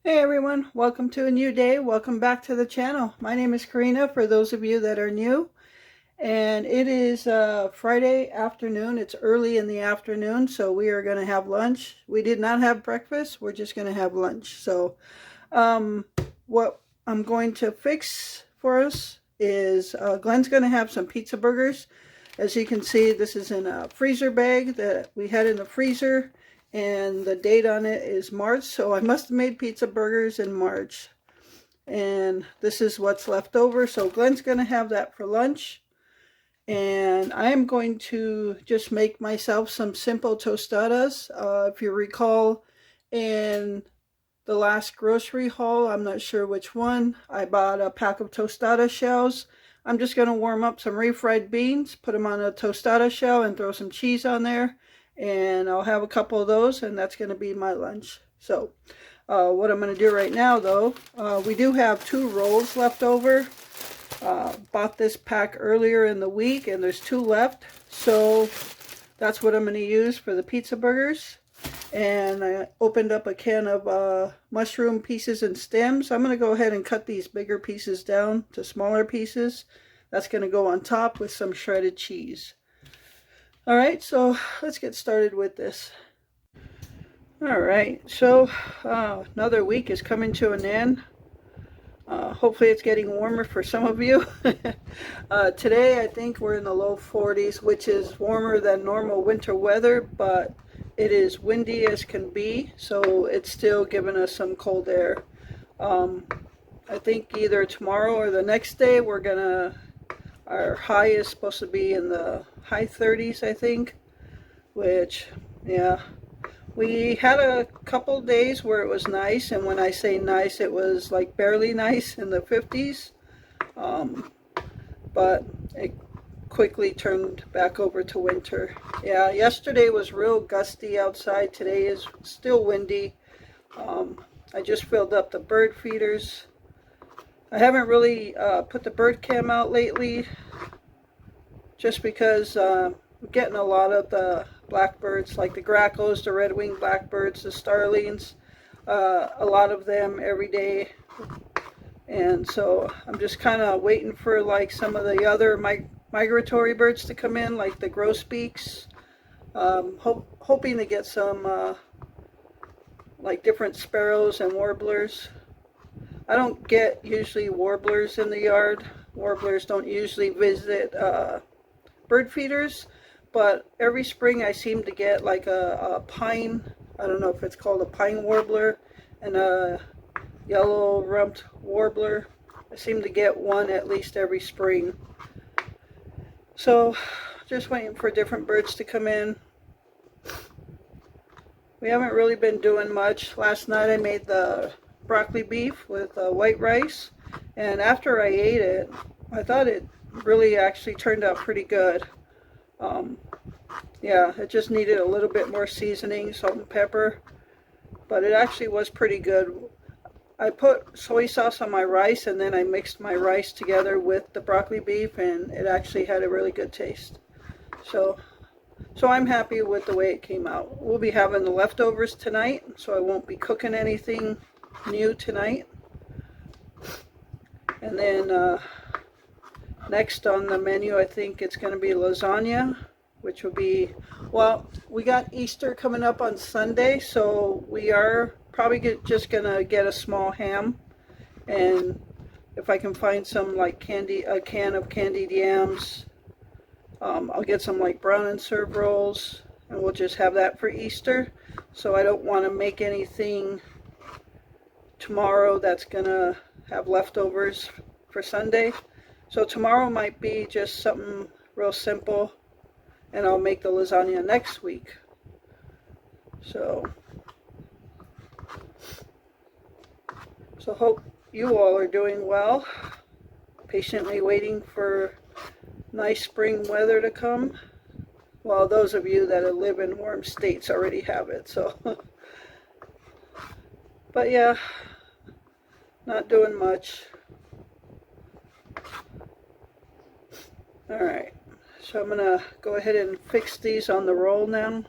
Hey everyone, welcome to a new day. Welcome back to the channel. My name is Corinna for those of you that are new. And it is Friday afternoon. It's early in the afternoon, so we are going to have lunch. We did not have breakfast. We're just going to have lunch. So what I'm going to fix for us is Glenn's going to have some pizza burgers. As you can see, this is in a freezer bag that we had in the freezer, and the date on it is March, so I must have made pizza burgers in March. And this is what's left over, so Glenn's going to have that for lunch. And I am going to just make myself some simple tostadas. If you recall, in the last grocery haul, I'm not sure which one, I bought a pack of tostada shells. I'm just going to warm up some refried beans, put them on a tostada shell, and throw some cheese on there. And I'll have a couple of those, and that's going to be my lunch. So what I'm going to do right now, though, we do have 2 rolls left over. Bought this pack earlier in the week, and there's 2 left. So that's what I'm going to use for the pizza burgers. And I opened up a can of mushroom pieces and stems. I'm going to go ahead and cut these bigger pieces down to smaller pieces. That's going to go on top with some shredded cheese. Alright, so let's get started with this. Alright, so another week is coming to an end. Hopefully it's getting warmer for some of you. Today I think we're in the low 40s, which is warmer than normal winter weather, but it is windy as can be, so it's still giving us some cold air. I think either tomorrow or the next day our high is supposed to be in the high 30s, I think, which, yeah. We had a couple days where it was nice, and when I say nice, it was like barely nice in the 50s. But it quickly turned back over to winter. Yeah, yesterday was real gusty outside. Today is still windy. I just filled up the bird feeders. I haven't really put the bird cam out lately, just because I'm getting a lot of the blackbirds, like the grackles, the red-winged blackbirds, the starlings, a lot of them every day. And so I'm just kind of waiting for like some of the other migratory birds to come in, like the grosbeaks. Hoping to get some like different sparrows and warblers. I don't get usually warblers in the yard. Warblers don't usually visit bird feeders, but every spring I seem to get like a pine, I don't know if it's called a pine warbler, and a yellow rumped warbler. I seem to get one at least every spring. So just waiting for different birds to come in. We haven't really been doing much. Last night I made the broccoli beef with white rice, and after I ate it, I thought it really actually turned out pretty good. Yeah, it just needed a little bit more seasoning, salt and pepper, but it actually was pretty good. I put soy sauce on my rice, and then I mixed my rice together with the broccoli beef, and it actually had a really good taste. So I'm happy with the way it came out. We'll be having the leftovers tonight, so I won't be cooking anything new tonight. And then next on the menu, I think it's going to be lasagna, which will be, well, we got Easter coming up on Sunday, so we are probably just going to get a small ham. And if I can find some like a can of candied yams, I'll get some like brown and serve rolls, and we'll just have that for Easter. So I don't want to make anything tomorrow that's gonna have leftovers for Sunday. So tomorrow might be just something real simple, and I'll make the lasagna next week. So hope you all are doing well, patiently waiting for nice spring weather to come. Well, those of you that live in warm states already have it, so. But yeah, not doing much. Alright, so I'm going to go ahead and fix these on the roll now.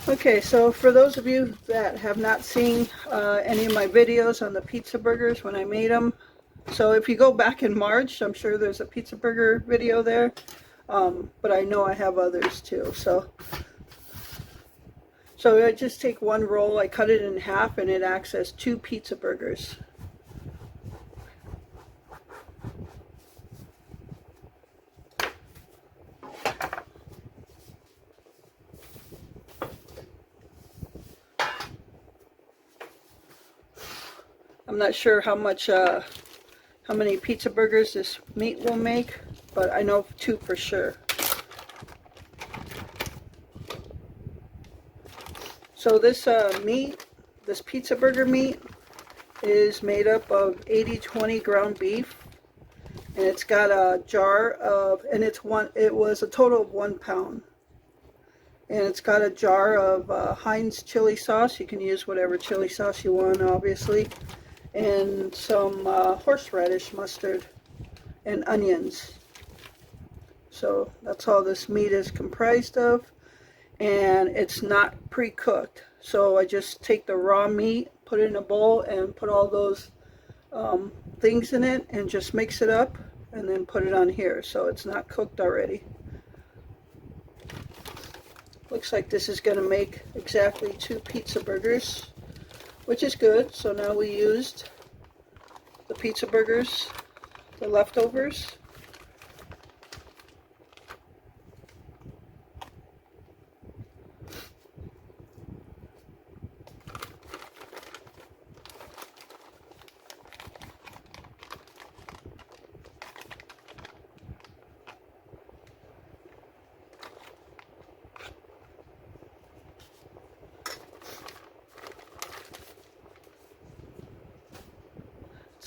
Okay, so for those of you that have not seen any of my videos on the pizza burgers when I made them, so if you go back in March, I'm sure there's a pizza burger video there, but I know I have others too. So I just take one roll, I cut it in half, and it acts as 2 pizza burgers. I'm not sure how many pizza burgers this meat will make, but I know 2 for sure. So this meat, this pizza burger meat, is made up of 80/20 ground beef, and it's got a jar of, and it was a total of 1 pound. And it's got a jar of Heinz chili sauce. You can use whatever chili sauce you want, obviously. And some horseradish mustard and onions. So that's all this meat is comprised of. And it's not pre-cooked. So I just take the raw meat, put it in a bowl, and put all those things in it, and just mix it up, and then put it on here. So it's not cooked already. Looks like this is going to make exactly 2 pizza burgers, which is good. So now we used the pizza burgers, the leftovers.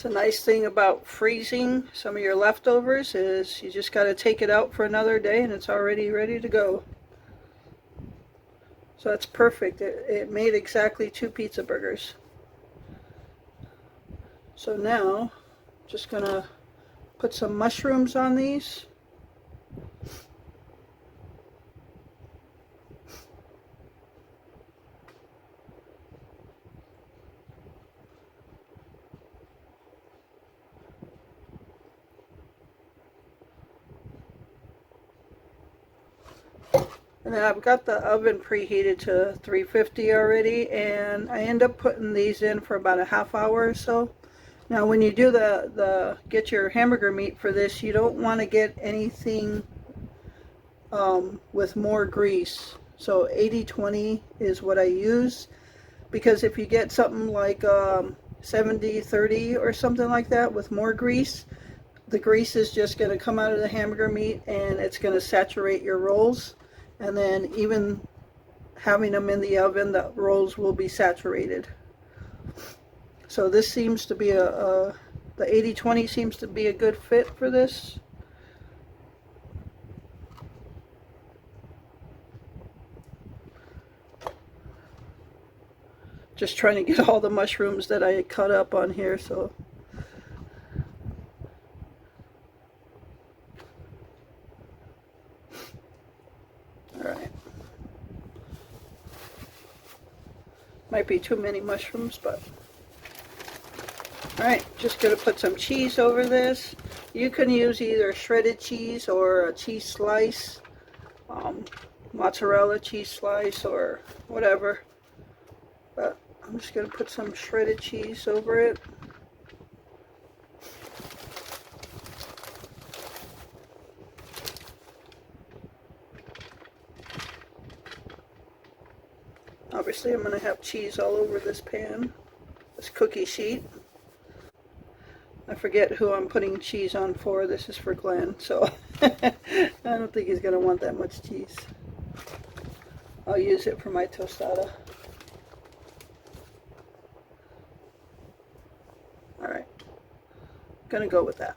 The nice thing about freezing some of your leftovers is you just got to take it out for another day and it's already ready to go. So that's perfect. It made exactly 2 pizza burgers. So now, just gonna put some mushrooms on these. And then I've got the oven preheated to 350 already, and I end up putting these in for about a half hour or so. Now when you do get your hamburger meat for this, you don't want to get anything with more grease. So 80/20 is what I use, because if you get something like 70/30 or something like that with more grease, the grease is just going to come out of the hamburger meat and it's going to saturate your rolls. And then even having them in the oven, the rolls will be saturated. So this seems to be the 80/20 seems to be a good fit for this. Just trying to get all the mushrooms that I cut up on here, so. Alright. Might be too many mushrooms, but. Alright, just going to put some cheese over this. You can use either shredded cheese or a cheese slice, mozzarella cheese slice or whatever. But I'm just going to put some shredded cheese over it. Obviously I'm going to have cheese all over this pan, this cookie sheet. I forget who I'm putting cheese on for. This is for Glenn, so I don't think he's going to want that much cheese. I'll use it for my tostada. Alright, gonna go with that.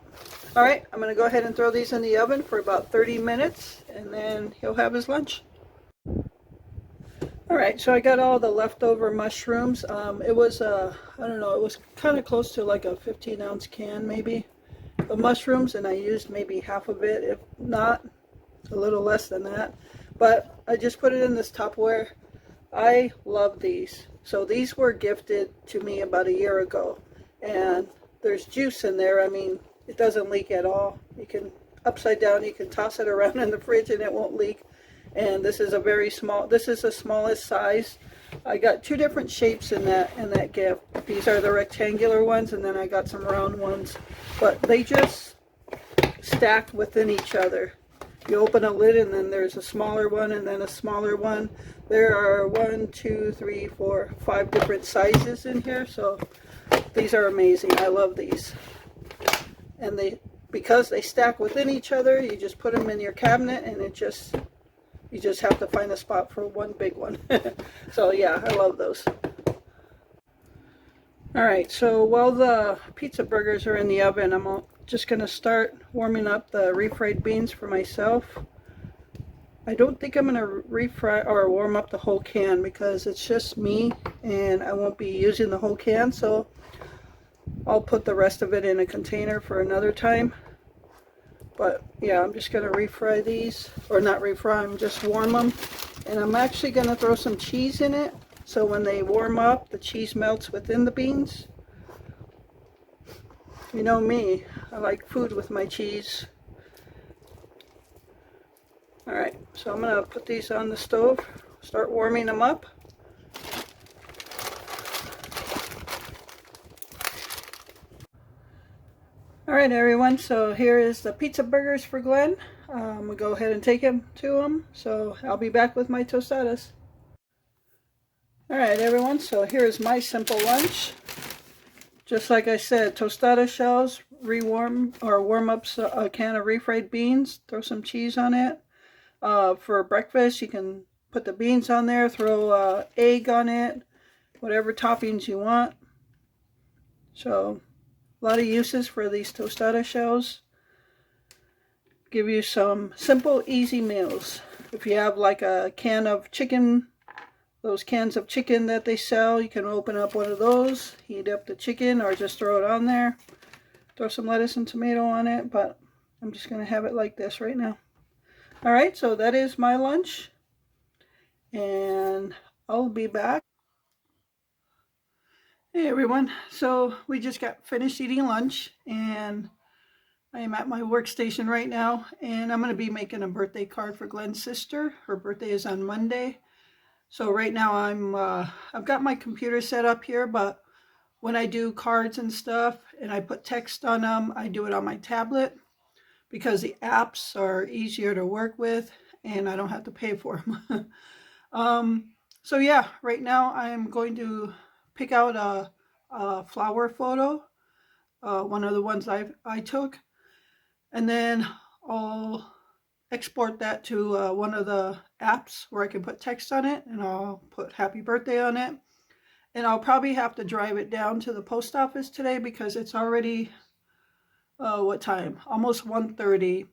Alright, I'm gonna go ahead and throw these in the oven for about 30 minutes and then he'll have his lunch. Alright, so I got all the leftover mushrooms. It was I don't know, it was kind of close to like a 15-ounce can maybe of mushrooms, and I used maybe half of it, if not a little less than that. But I just put it in this Tupperware I love these. So these were gifted to me about a year ago, and there's juice in there. I mean, it doesn't leak at all. You can upside down, you can toss it around in the fridge and it won't leak. And this is a very small, this is the smallest size. I got two different shapes in that gift. These are the rectangular ones, and then I got some round ones, but they just stack within each other. You open a lid and then there's a smaller one and then a smaller one. There are 1, 2, 3, 4, 5 different sizes in here, so these are amazing. I love these. And because they stack within each other, you just put them in your cabinet, and you just have to find a spot for one big one. So yeah, I love those. Alright, so while the pizza burgers are in the oven, I'm just going to start warming up the refried beans for myself. I don't think I'm going to refry or warm up the whole can because it's just me and I won't be using the whole can, so I'll put the rest of it in a container for another time. But yeah, I'm just going to refry these, or not refry them, just warm them. And I'm actually going to throw some cheese in it, so when they warm up, the cheese melts within the beans. You know me, I like food with my cheese. Alright, so I'm going to put these on the stove, start warming them up. Alright everyone, so here is the pizza burgers for Glenn. We'll go ahead and take him to him, so I'll be back with my tostadas. Alright everyone, so here's my simple lunch. Just like I said, tostada shells, warm up a can of refried beans, throw some cheese on it. For breakfast, you can put the beans on there, throw egg on it, whatever toppings you want. So, a lot of uses for these tostada shells. Give you some simple, easy meals. If you have like a can of chicken, those cans of chicken that they sell, you can open up one of those, heat up the chicken, or just throw it on there. Throw some lettuce and tomato on it, but I'm just going to have it like this right now. Alright, so that is my lunch, and I'll be back. Hey everyone, so we just got finished eating lunch, and I am at my workstation right now, and I'm going to be making a birthday card for Glenn's sister. Her birthday is on Monday. So right now I've got my computer set up here, but when I do cards and stuff and I put text on them, I do it on my tablet because the apps are easier to work with and I don't have to pay for them. So yeah, right now I am going to pick out a flower photo, one of the ones I took, and then I'll export that to one of the apps where I can put text on it, and I'll put happy birthday on it. And I'll probably have to drive it down to the post office today because it's already what time? Almost 1:30,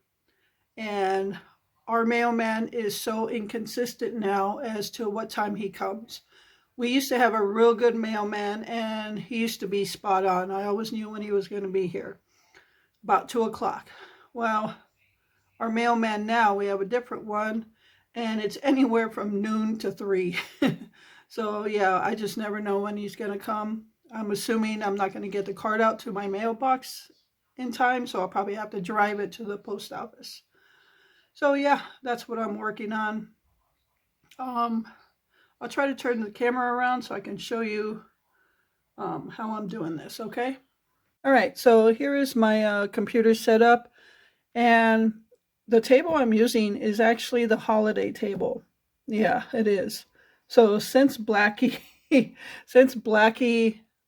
and our mailman is so inconsistent now as to what time he comes. We used to have a real good mailman, and he used to be spot on. I always knew when he was going to be here, about 2 o'clock. Well, our mailman now, we have a different one, and it's anywhere from noon to 3. So yeah, I just never know when he's going to come. I'm assuming I'm not going to get the card out to my mailbox in time, so I'll probably have to drive it to the post office. So yeah, that's what I'm working on. I'll try to turn the camera around so I can show you how I'm doing this, okay? All right, so here is my computer setup, and the table I'm using is actually the holiday table. Yeah, it is. So since Blackie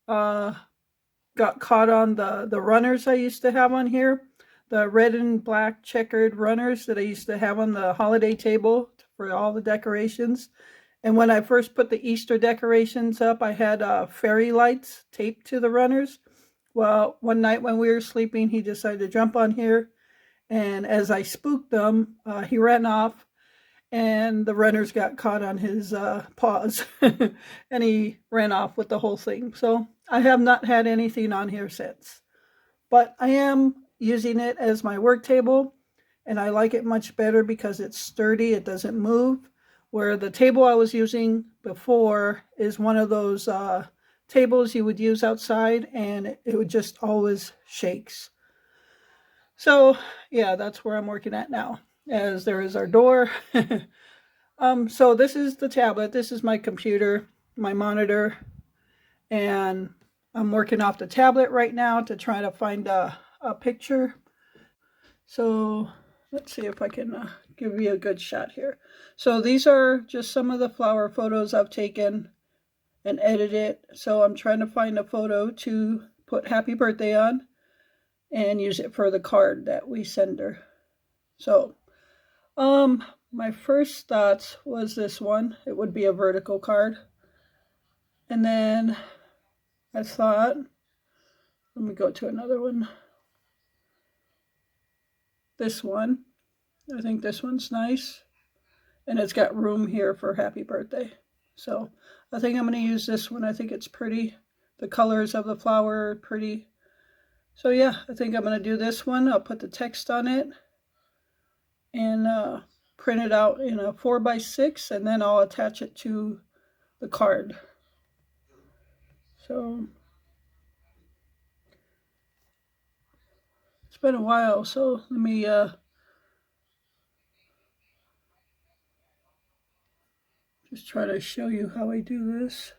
got caught on the runners I used to have on here, the red and black checkered runners that I used to have on the holiday table for all the decorations. And when I first put the Easter decorations up, I had fairy lights taped to the runners. Well, one night when we were sleeping, he decided to jump on here, and as I spooked them, he ran off, and the runners got caught on his paws, and he ran off with the whole thing. So I have not had anything on here since. But I am using it as my work table, and I like it much better because it's sturdy, it doesn't move. where the table I was using before is one of those tables you would use outside, and it would just always shakes. So yeah, that's where I'm working at now, as there is our door. So this is the tablet. This is my computer, my monitor, and I'm working off the tablet right now to try to find a picture. So let's see if I can give you a good shot here. So these are just some of the flower photos I've taken and edited. So I'm trying to find a photo to put happy birthday on and use it for the card that we send her. So my first thoughts was this one. It would be a vertical card. And then I thought, let me go to another one. This one. I think this one's nice. And it's got room here for happy birthday. So I think I'm going to use this one. I think it's pretty. The colors of the flower are pretty. So yeah, I think I'm going to do this one. I'll put the text on it and print it out in a 4x6, and then I'll attach it to the card. So it's been a while, so let me just try to show you how I do this.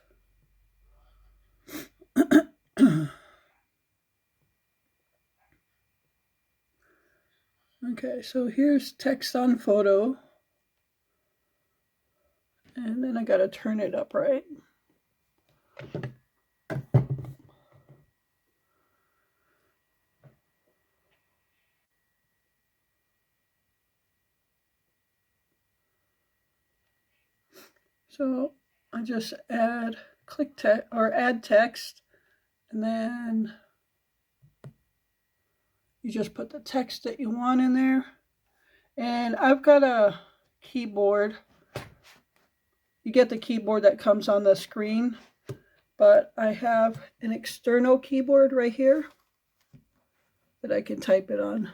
Okay, so here's text on photo. And then I got to turn it up right. So I just add add text, and then you just put the text that you want in there. And I've got a keyboard. You get the keyboard that comes on the screen, but I have an external keyboard right here that I can type it on.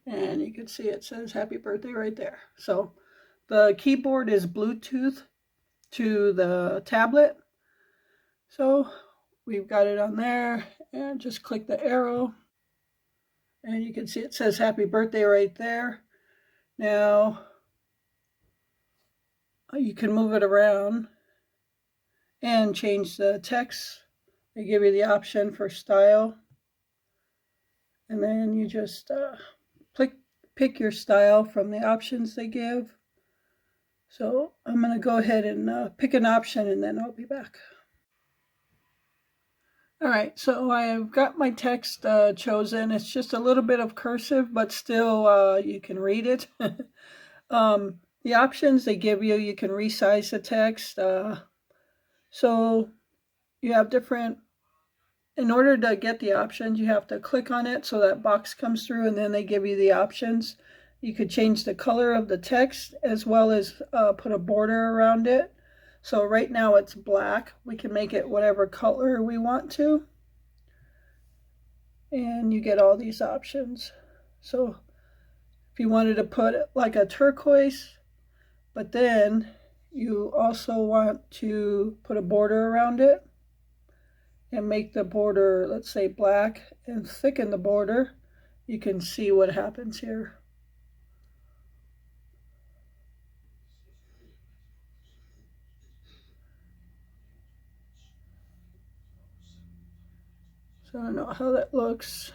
And you can see it says happy birthday right there. So the keyboard is Bluetooth to the tablet. So we've got it on there, and just click the arrow. And you can see it says happy birthday right there. Now you can move it around and change the text. They give you the option for style. And then you just pick your style from the options they give. So I'm going to go ahead and pick an option, and then I'll be back. All right, so I've got my text chosen. It's just a little bit of cursive, but still you can read it. The options they give you, you can resize the text. So you have different, in order to get the options, you have to click on it so that box comes through, and then they give you the options. You could change the color of the text as well as put a border around it. So right now it's black. We can make it whatever color we want to. And you get all these options. So if you wanted to put it like a turquoise, but then you also want to put a border around it and make the border, let's say, black, and thicken the border, you can see what happens here. So I don't know how that looks.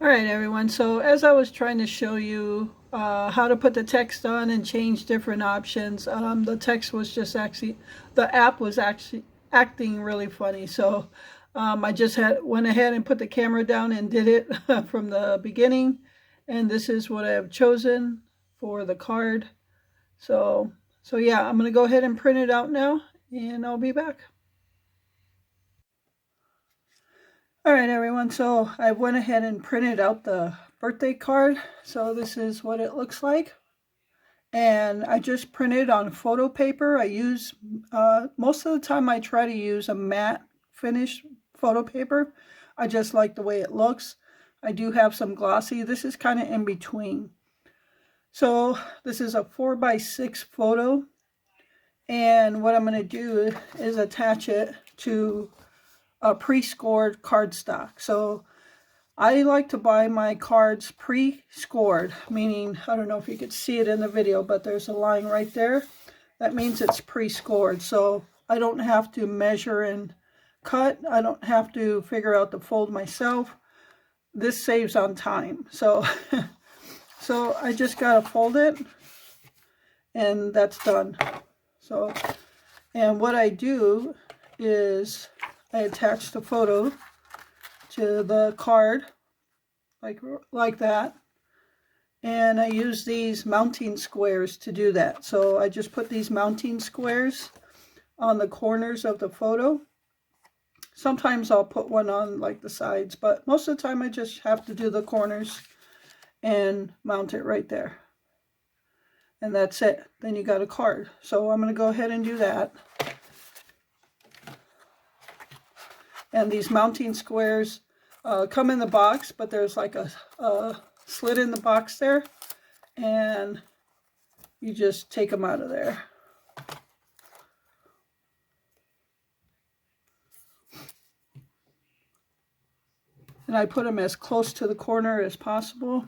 All right, everyone. So as I was trying to show you how to put the text on and change different options, the text was just the app was actually acting really funny. So I just went ahead and put the camera down and did it from the beginning. And this is what I have chosen for the card. So yeah, I'm going to go ahead and print it out now, and I'll be back. All right, everyone, so I went ahead and printed out the birthday card. So this is what it looks like. And I just printed on photo paper. I use, most of the time I try to use a matte finish photo paper. I just like the way it looks. I do have some glossy. This is kind of in between. So this is a 4x6 photo. And what I'm going to do is attach it to a pre-scored cardstock. So I like to buy my cards pre-scored, meaning, I don't know if you could see it in the video, but there's a line right there. That means it's pre-scored. So I don't have to measure and cut. I don't have to figure out the fold myself. This saves on time. So, so I just got to fold it, and that's done. So, and what I do is I attach the photo to the card like that, and I use these mounting squares to do that. So I just put these mounting squares on the corners of the photo. Sometimes I'll put one on like the sides, but most of the time I just have to do the corners and mount it right there. And that's it. Then you got a card. So I'm going to go ahead and do that. And these mounting squares come in the box, but there's like a slit in the box there, and you just take them out of there. And I put them as close to the corner as possible.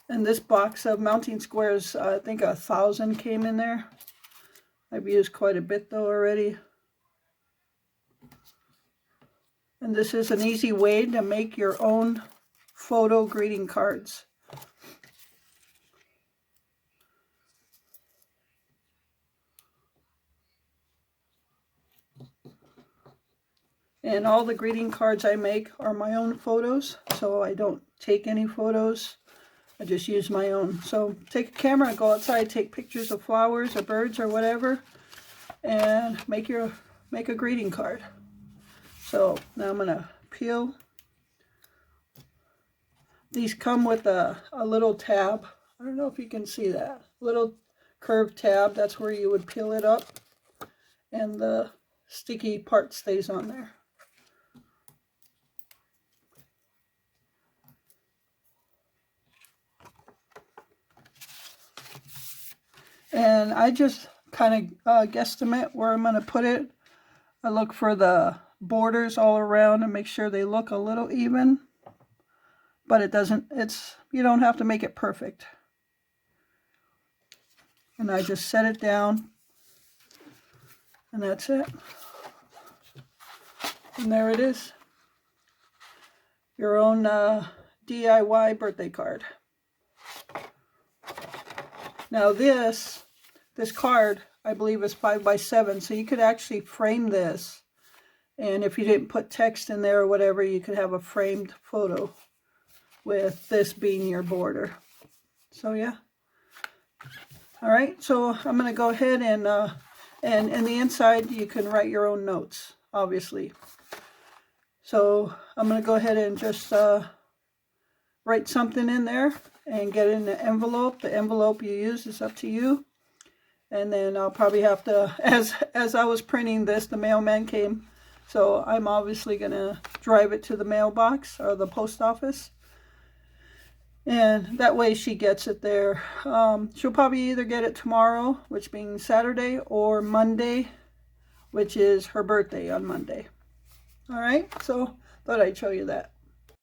And this box of mounting squares, I think 1,000 came in there. I've used quite a bit though already. And this is an easy way to make your own photo greeting cards. And all the greeting cards I make are my own photos, so I don't take any photos. I just use my own. So take a camera, go outside, take pictures of flowers or birds or whatever, and make a greeting card. So now I'm gonna peel. These come with a little tab. I don't know if you can see that. Little curved tab, that's where you would peel it up, and the sticky part stays on there. And I just kind of guesstimate where I'm going to put it. I look for the borders all around and make sure they look a little even. But it doesn't, you don't have to make it perfect. And I just set it down. And that's it. And there it is. Your own DIY birthday card. Now this card, I believe, is 5x7, so you could actually frame this. And if you didn't put text in there or whatever, you could have a framed photo with this being your border. So yeah. All right, so I'm going to go ahead and in the inside you can write your own notes, obviously. So I'm going to go ahead and just write something in there and get it in the envelope. The envelope you use is up to you. And then I'll probably have to, as I was printing this, the mailman came. So I'm obviously going to drive it to the mailbox or the post office. And that way she gets it there. She'll probably either get it tomorrow, which being Saturday, or Monday, which is her birthday on Monday. All right, so thought I'd show you that.